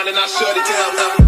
around and I shut it down.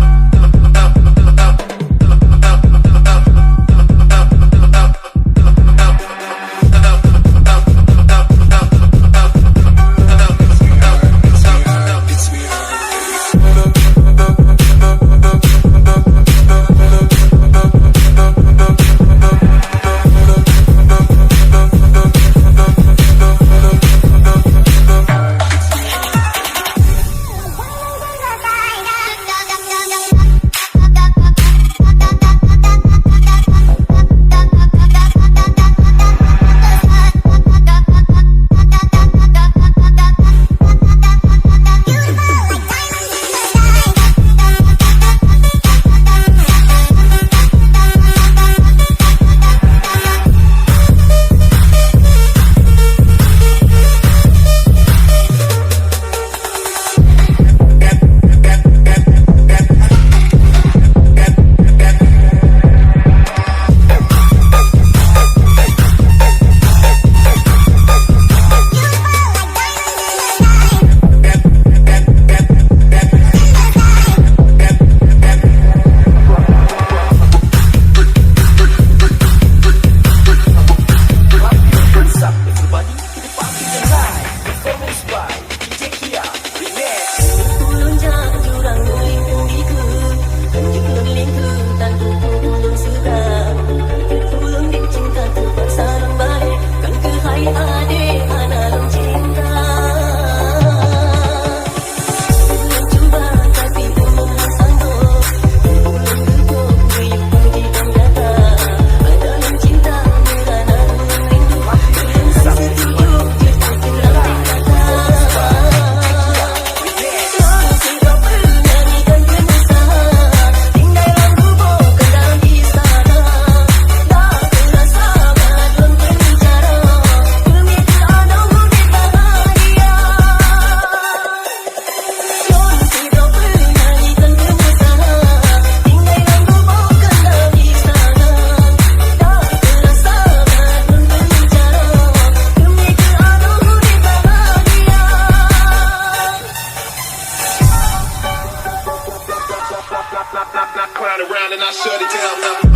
Clown around and I shut it down.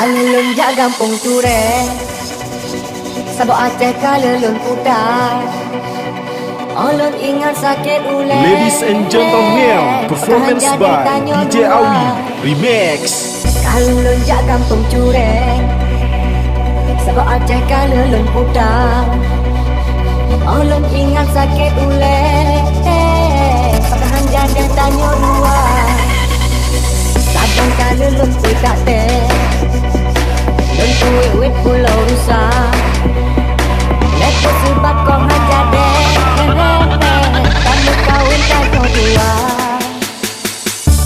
Kalelun Gampung Ture Sabok Aceh kalelun putar Olon ingat sakit ulek. Ladies and gentlemen, performance by DJ Awi Remix. Kalelun Gampung Ture Sabok Aceh kalelun putar Olon ingat sakit ulek. Pakahan jadah tanya dua Sabang kalelun putar teh Lentu wit pulau rusak Lepas sebab kau hanya dek Kamu kawin kau dua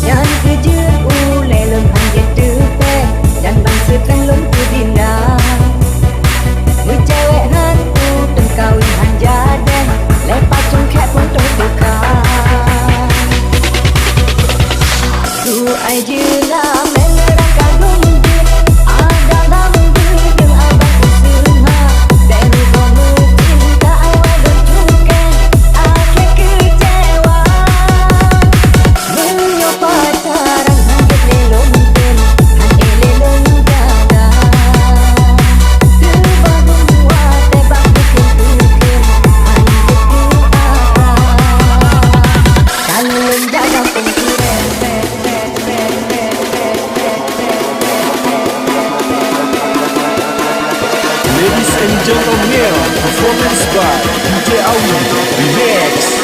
Yang kejut ulai lem hanya tepe Dan bangsa terlun ku dina Bercewek hantu dan kawin hanya dek Lepas cungkat pun terbuka Ku aja lah menerangkan mungkin Ladies and gentlemen, performance by DJ Awi Remix.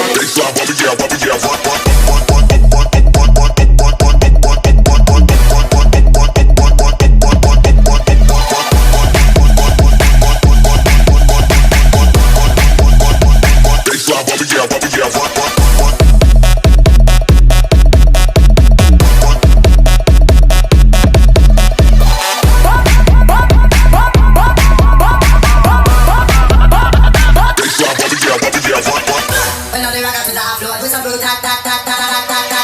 floor with some blue tack tack tack tack tack tack tack.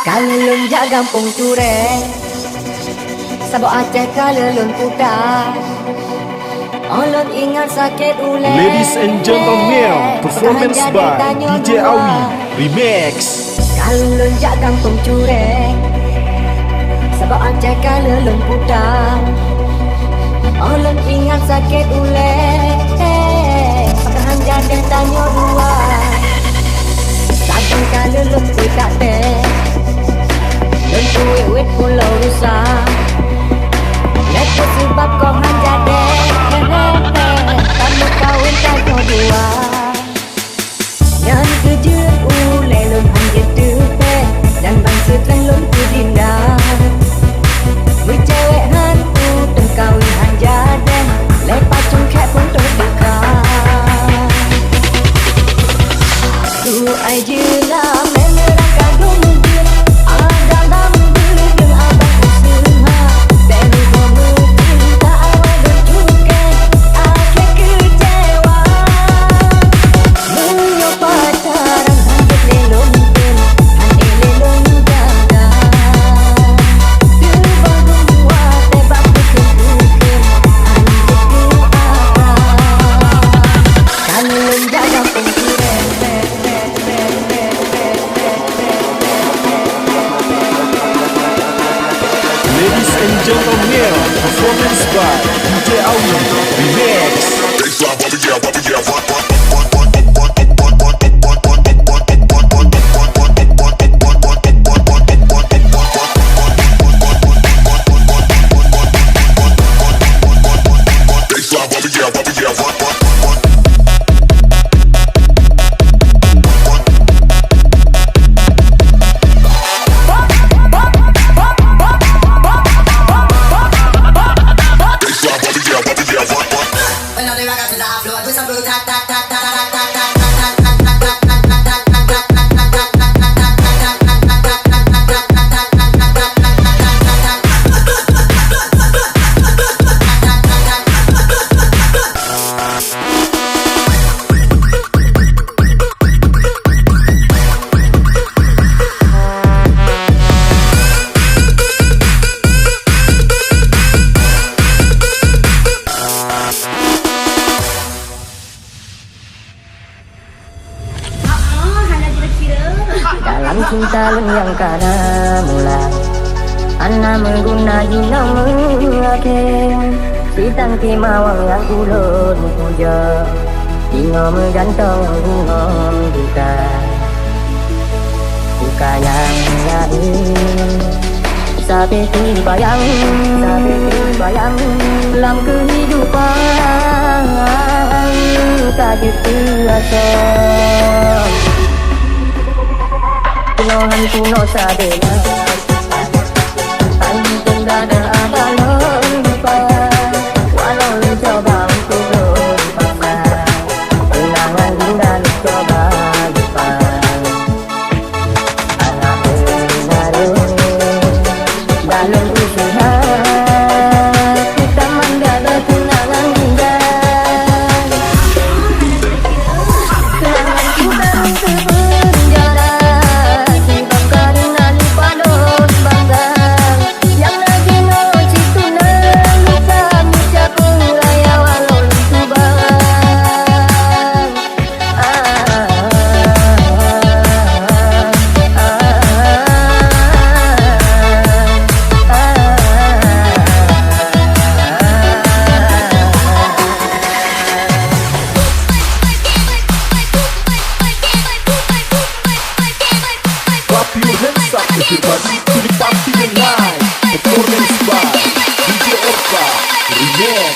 Kalelun jak gampung cureng, Sabok Aceh kalelun putar. Olon ingat sakit uleng. Ladies and gentlemen, performance by DJ Awi Remix. Kalelun jak gampung cureng, Sabok Aceh kalelun putar. Olon ingat sakit uleng. Pakahan jadah tanya dua. Sabun kalelun putar teh. Dan kuih pulau rusak. Lepas sebab kau hanya deh. Kamu kawin kau dua. Yang kejut ulai lom hanya tupe. Dan bangsa telun ku dindah. Bercewek hantu dan kawin hanya deh. Lepas cungkak pun terbuka. Tu aja lah menerangkan dunia. Gentlemen, performance by DJ Awi Remix. They fly, bubba, yeah, run, run. Dalam cinta yang kada mulai, Ana menggunai nama akhir. Sidang timawang yang ulun puja, Dino menggantong bunga duka. Duka yang lain seperti bayang dalam kehidupan. Kaget terasa Tuhan kuno sadena Anjing dada abalon lupa. Walau coba untuk lupa, kenangan indah coba lupa. Anak benar dalam usaha kita mendapat kenangan indah. Kenangan kita terpenjara. Everybody to the party tonight. Performance by DJ Orka Remix.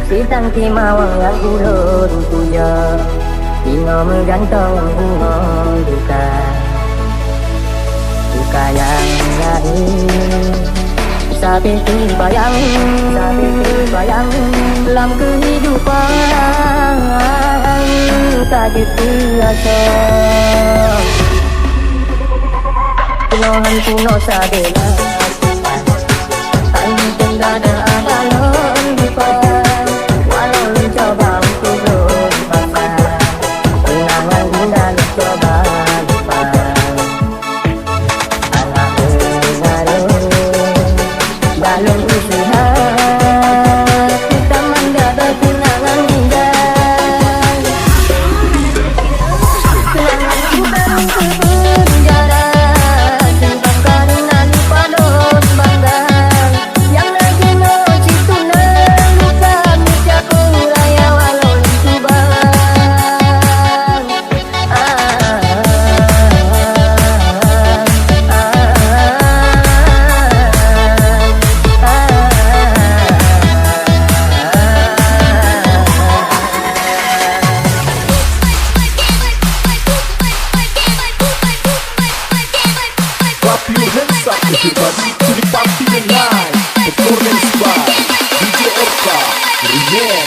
si tangki mawang yang ulun puja Tino menggantong bunga duka Duka yang lain Seperti bayang dalam kehidupan tak terasa Penuhan kuno sadela tak mungkin ada lupa walau mencoba untuk lupa kenangan indah coba lupa anak mengaruh dalam usaha kita mendapat kenangan indah kenangan kita untuk berpenjara simpan karena lupa don bangga yang lagi ngoci tunang lupa micaku raya walau lintu bang Clap your hands up everybody to the party tonight. Performance by DJ Orka Remix.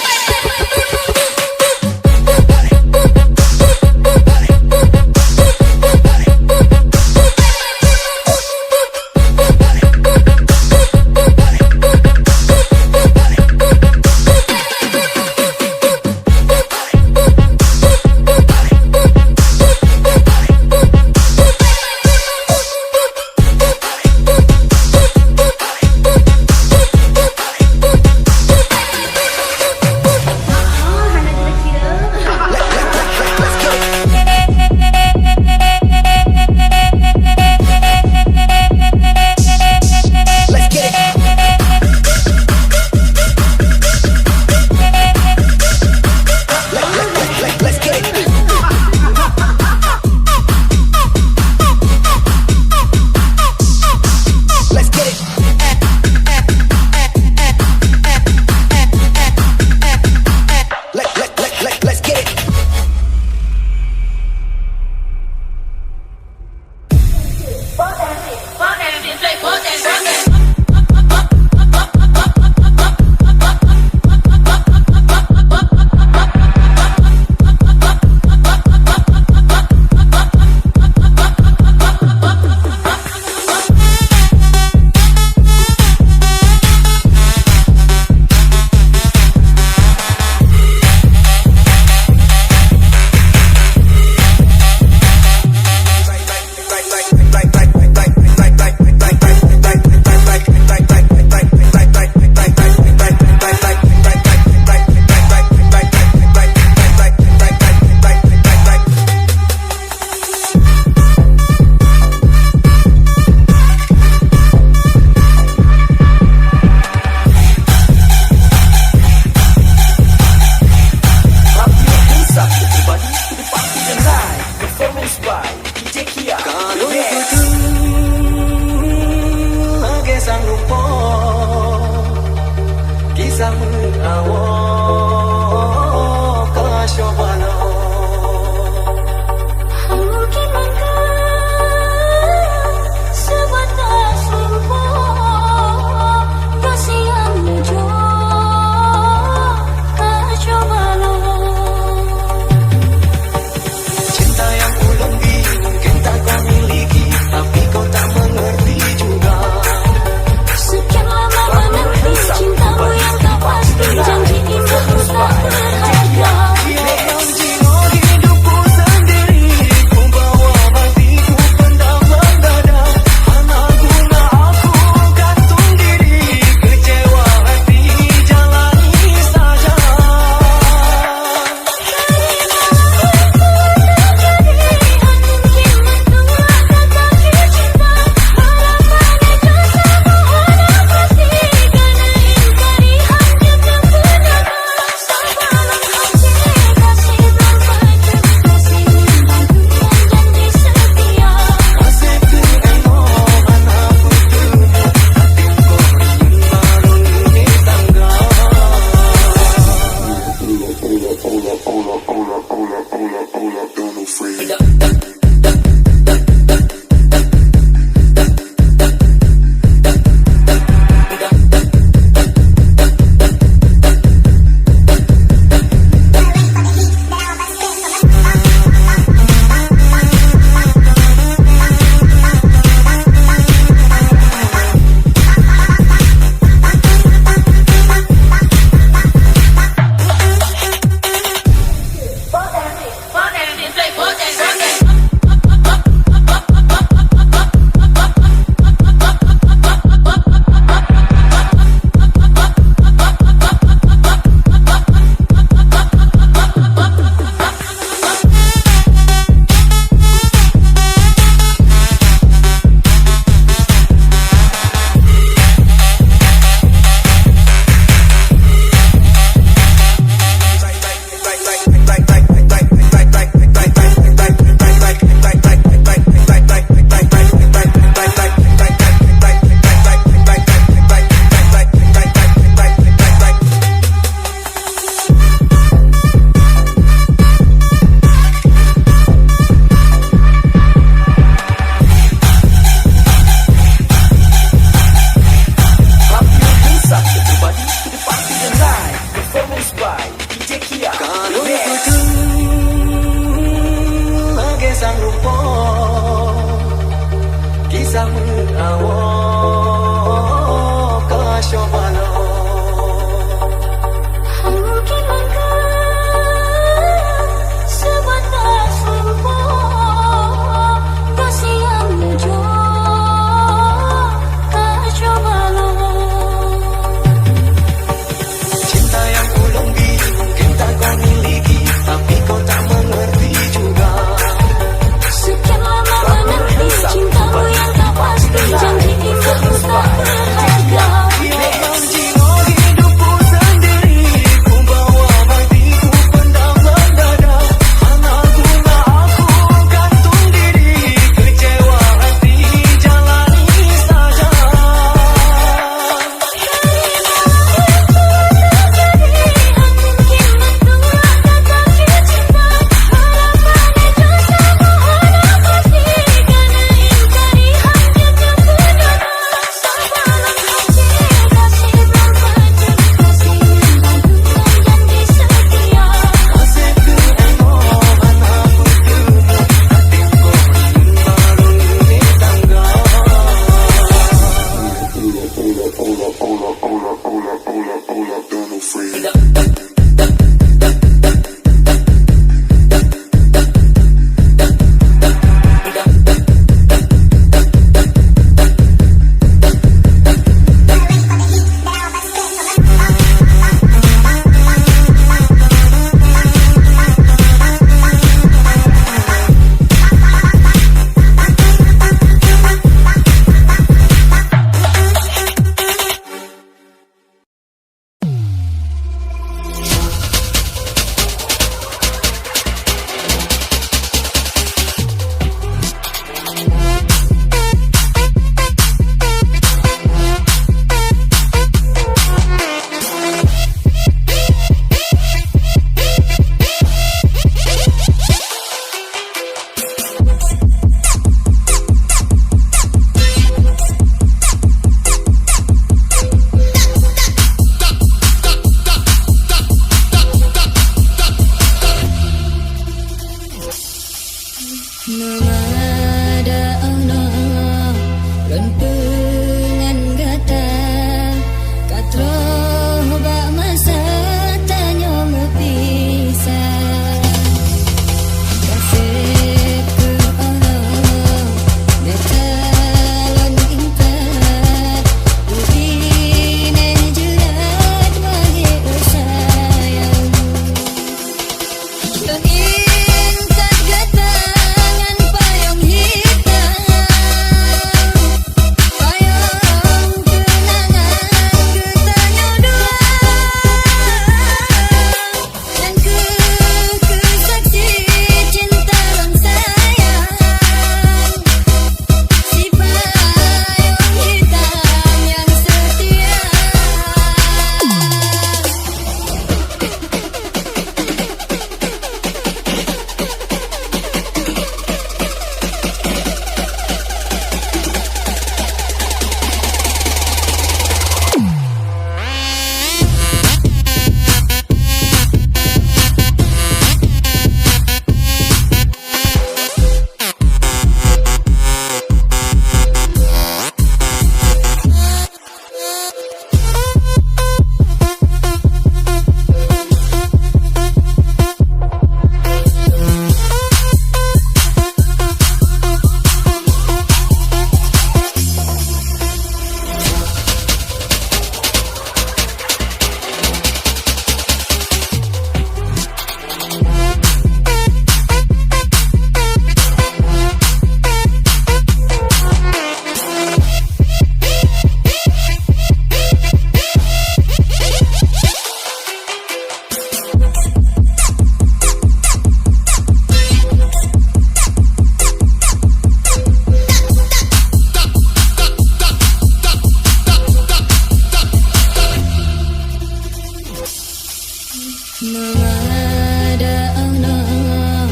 Mengada anak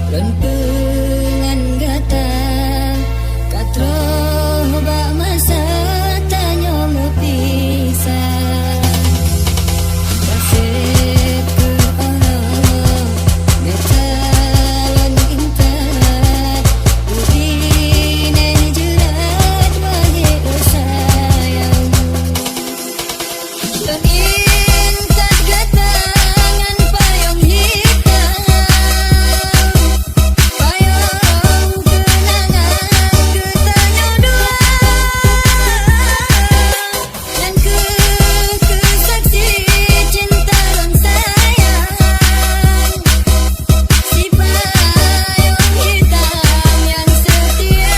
renpengan gata katroh bak masa tanya mepisah kasih ke anak metalon intan udine jerat wahai sayang intan gatangan payung hitam payung kenangan ketanya dua dan kesaksi cinta dan sayang si payung hitam yang setia.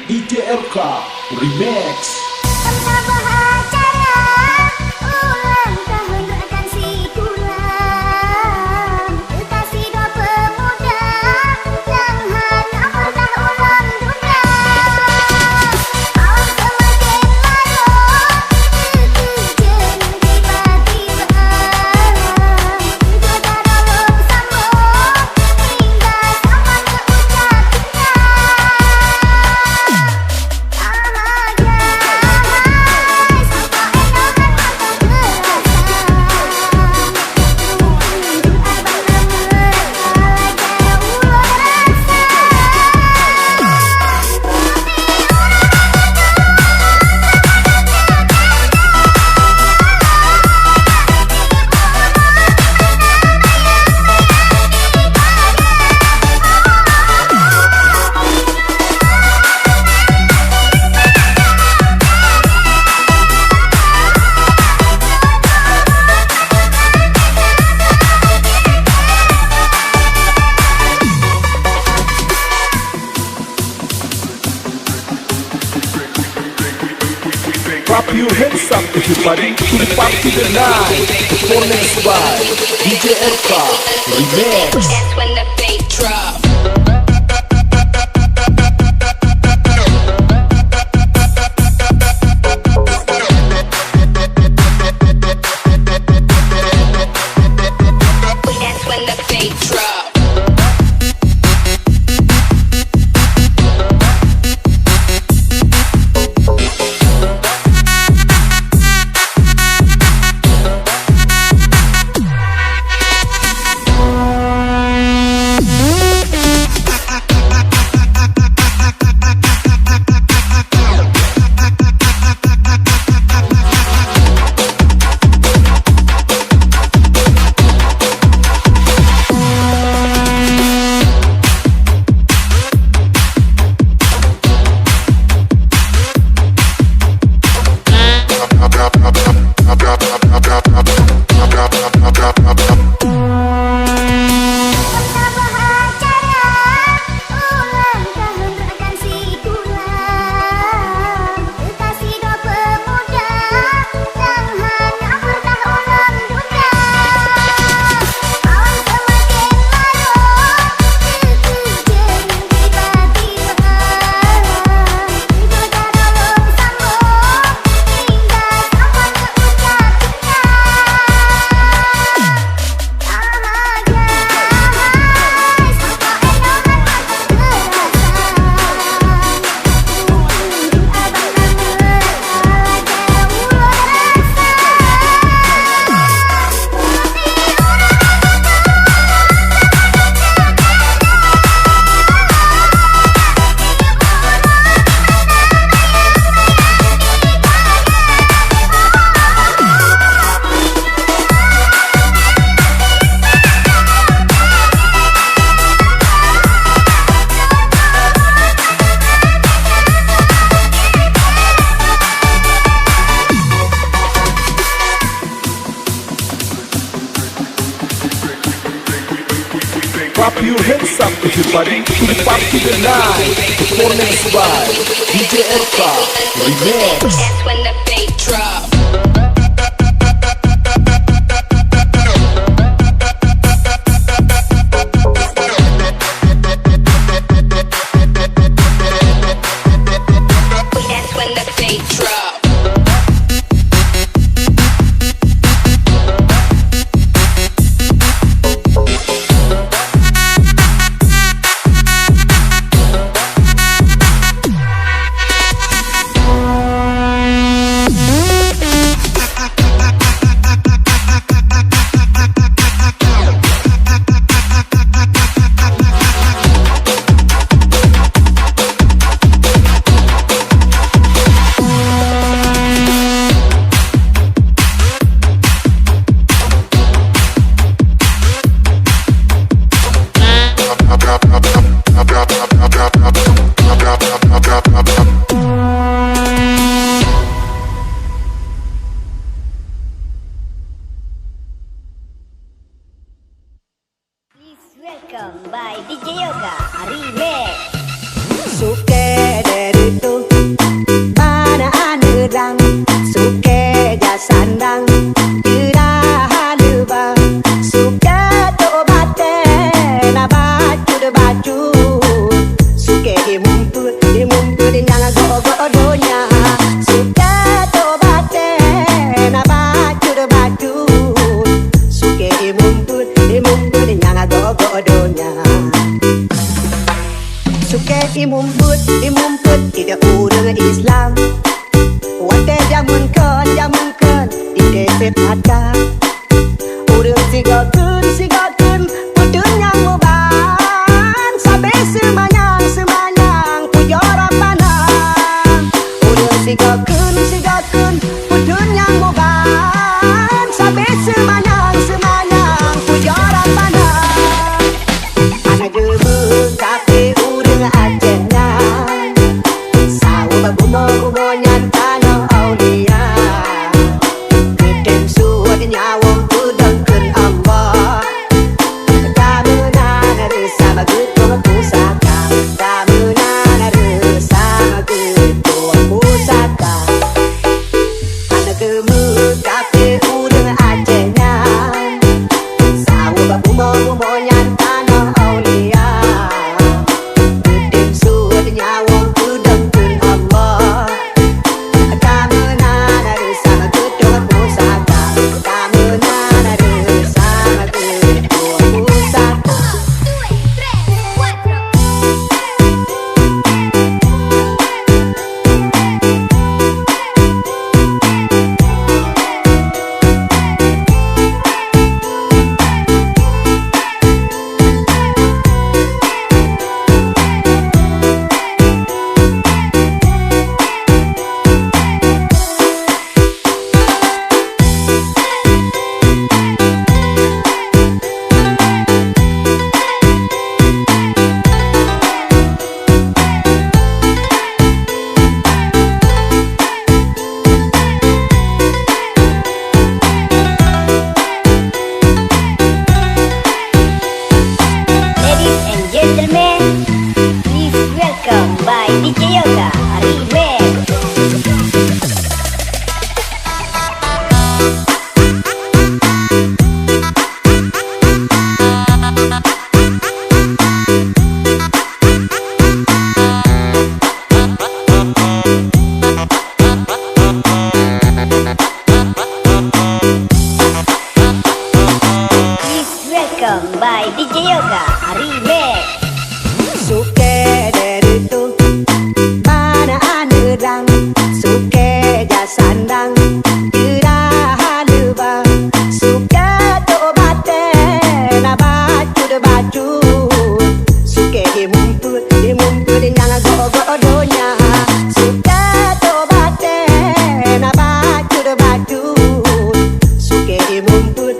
DJ RK Remix. Ulang tahun akan si kulang kekasih dua pemuda yang hanya pernah ulang dunia. Awan semakin larut terkejut tiba-tiba juga tolong sambung hingga sama mengucap Clap your hands up everybody to the party tonight. Performance by DJ RK Remix. That's when the beat drop. That's when the beat drop. clap your hands up everybody to the party tonight. Performance by DJ Erka Remix. That's when the beat drop. That's when the beat drop. Welcome by DJ Yoga Remix. Suke dari tu mana anurang, suke jasandang ira halubang, suke to bate na baju de baju, suke dimumpul nyanga go donya, suke to bate na baju de baju, suke dimumpul nyanga go donya. Suke dimumput tidak urang Islam. Wate jamun kon di deset ada. Urang sigakeun putun yang muban sampai semanyang pujora panang. Urang sigakeun putun yang muban sampai semanyang pujora panang. Anak gebeng kafe Acehnya sawo bagumo nyantano aulia gedeng suat nyawong tudengkeun Allah dameunana resa mageutong pusaka dameunana resa mageutong pusaka anak gemuk kafe urang Acehnya sawo bagumo nyantano aulia nyawang tudengkeun Allah dameunana resa mageutong pusaka dameunana resa mageutong pusaka. Ladies and gentlemen, please welcome by DJ Yoga Remix. Please welcome by DJ Yoga Remix. Suke dari tu mana anurang, suke jasandang ira halubang, suke to bate na baju de baju, suke dimumpul nyanga go donya, suke to bate na baju de baju, suke dimumpul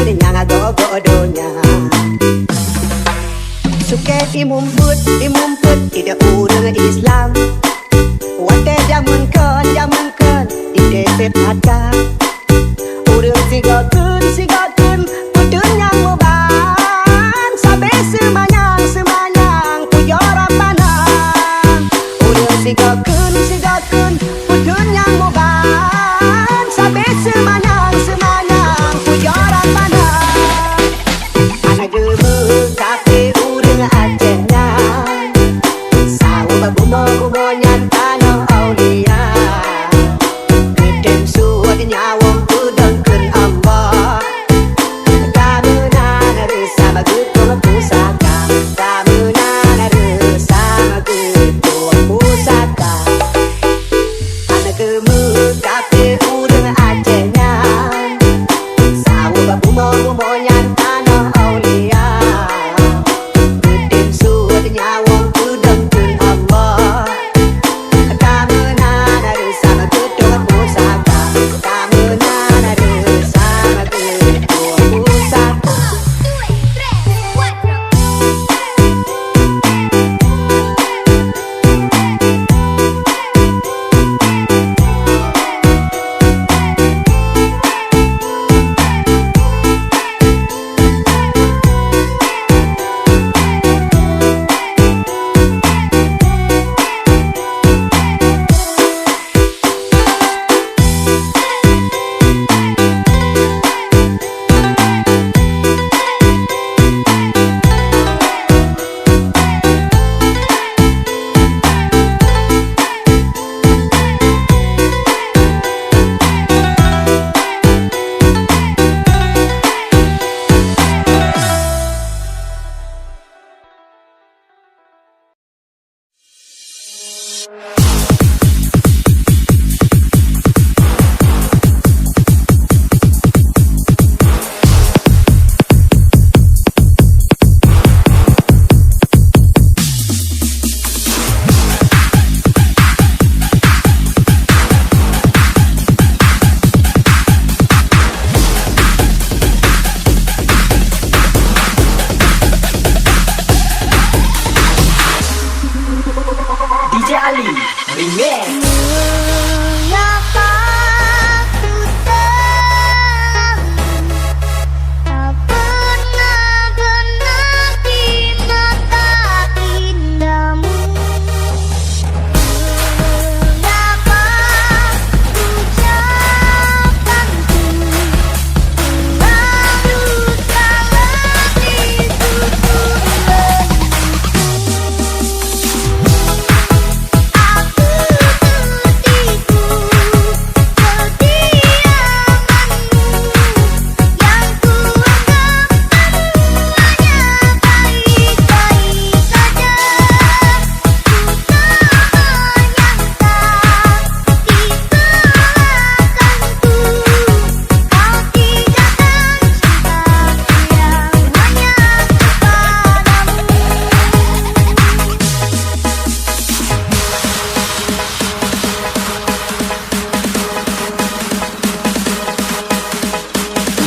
nyanga go donya. Suke dimumput tidak urang Islam. Wate jamun kon di deset ada. Urang sigakeun putun yang muban sampai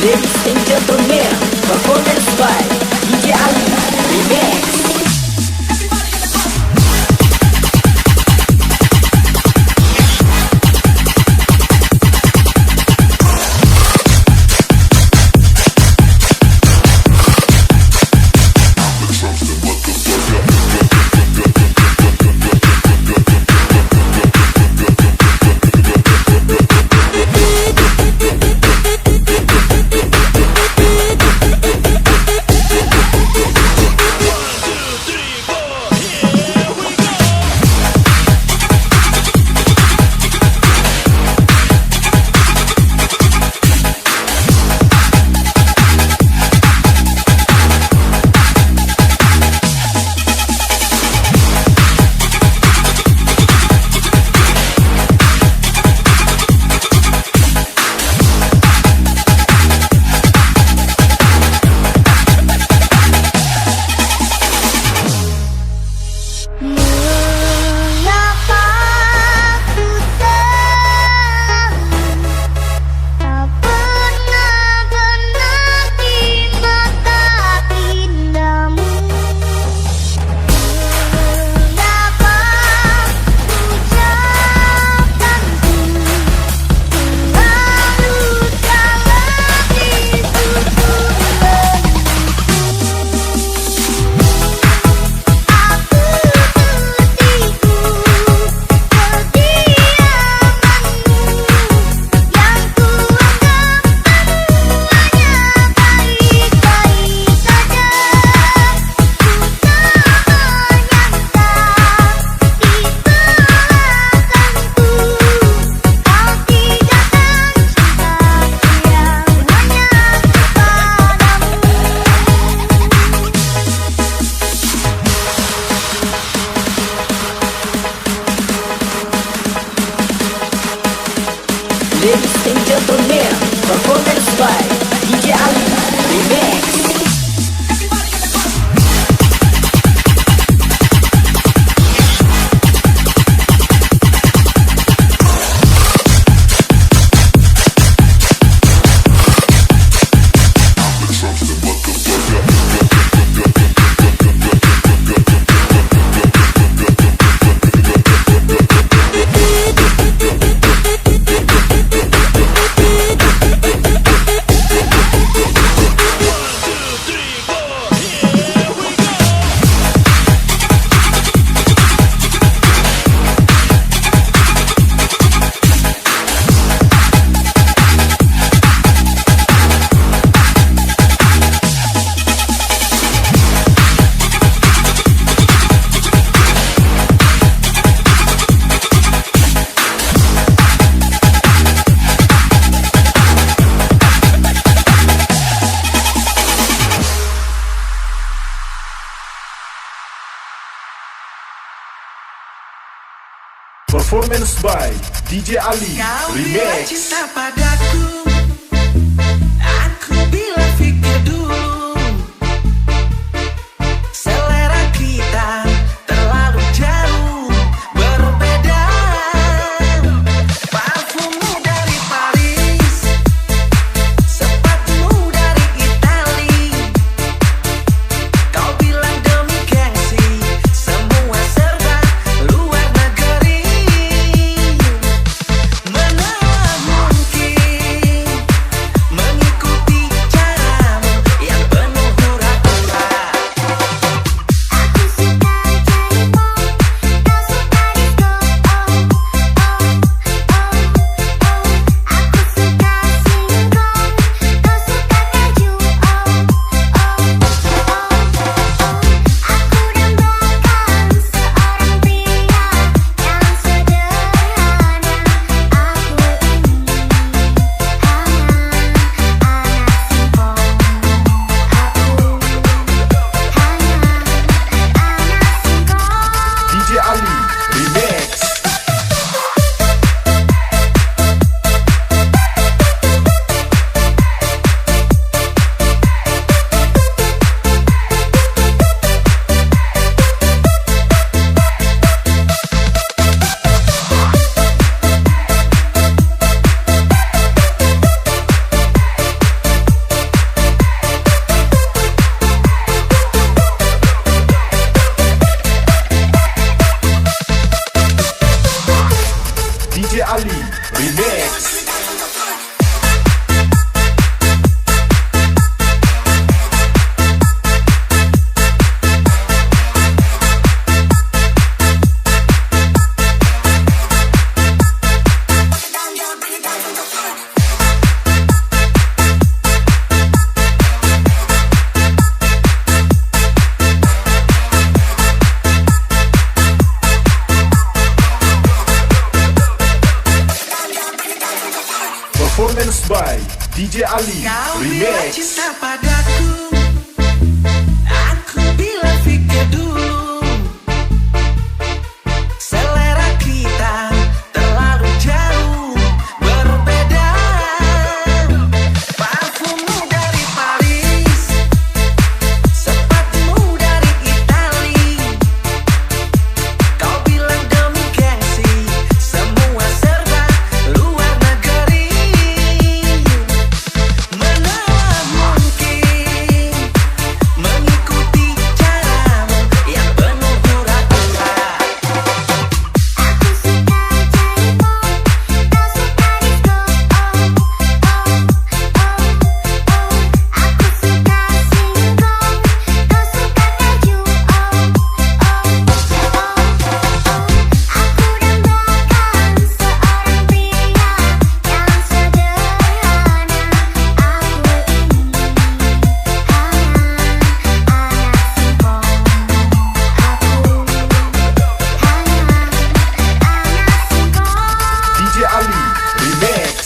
Ladies and gentlemen, performance by DJ Ali Remix. Ladies and gentlemen, performance by DJ Ali Remix. Performance by DJ Ali Kau bila Remix. cinta padaku, aku bila pikir dulu. Selera kita terlalu jauh berbeda. Parfummu dari Paris, sepatumu dari Itali. Kau bilang demi gengsi, semua serba luar negeri. Mana mungkin Kau bilang Remix. cinta padaku, aku bilang pikir dulu. Selera kita terlalu jauh berbeda. Parfummu dari Paris, sepatumu dari Itali. Kau bilang demi gengsi, semua serba luar negeri. Mana mungkin mengikuti caramu yang penuh hura-hura. Aku suka jaipong, kau suka disco. Oh, oh, oh, oh. Aku suka singkong, kau suka keju. Oh, oh, oh, oh. Aku dambakan seorang pria yang sederhana. Aku ini hanya anak singkong. Aku hanya anak singkong. DJ Ali Remix.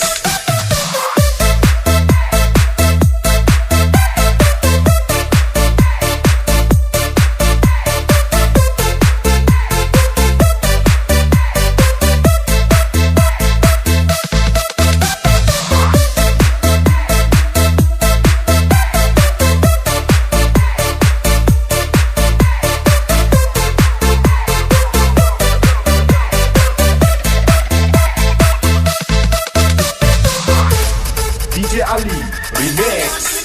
DJ Ali Remix.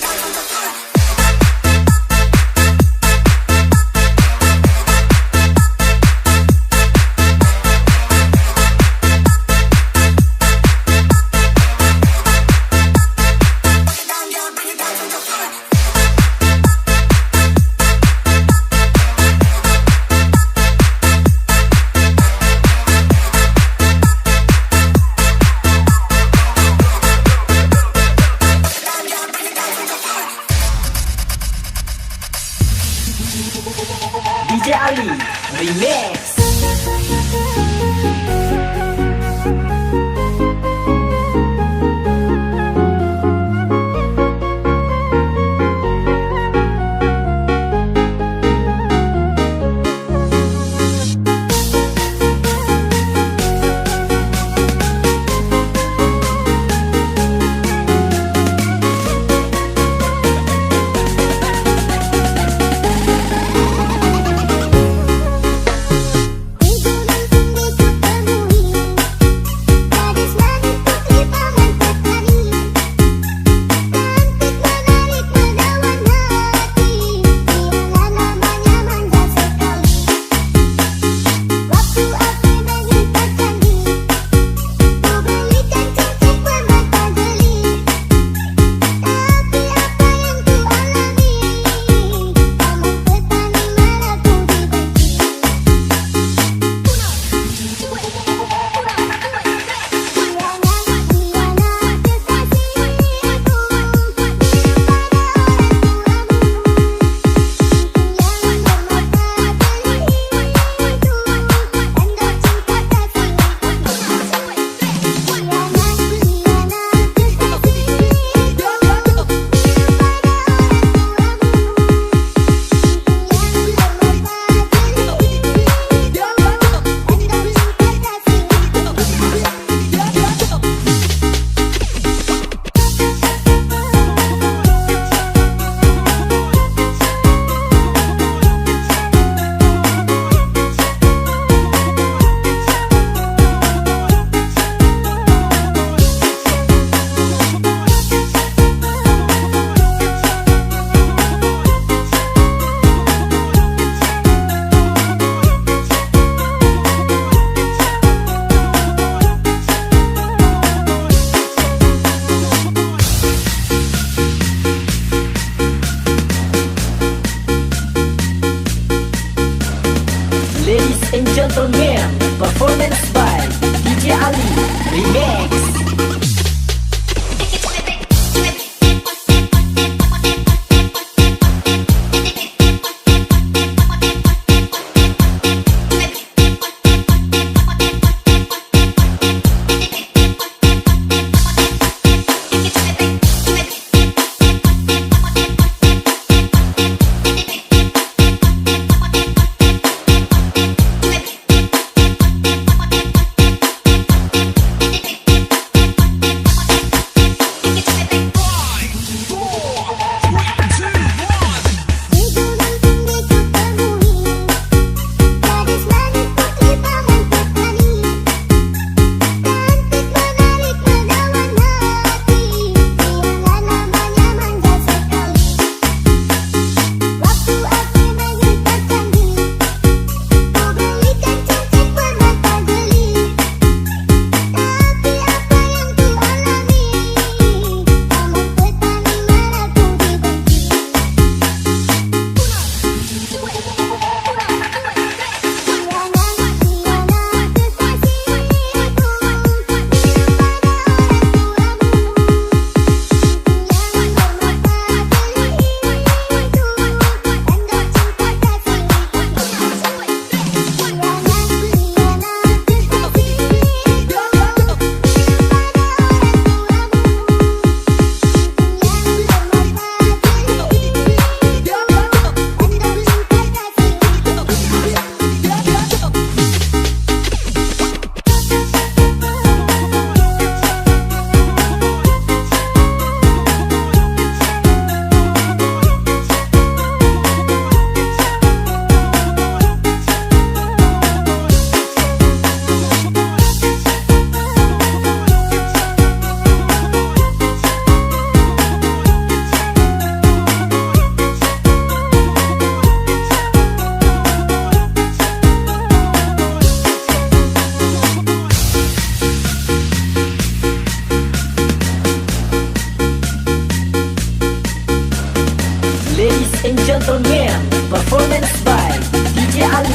and gentlemen, performance by DJ Ali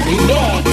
Remix.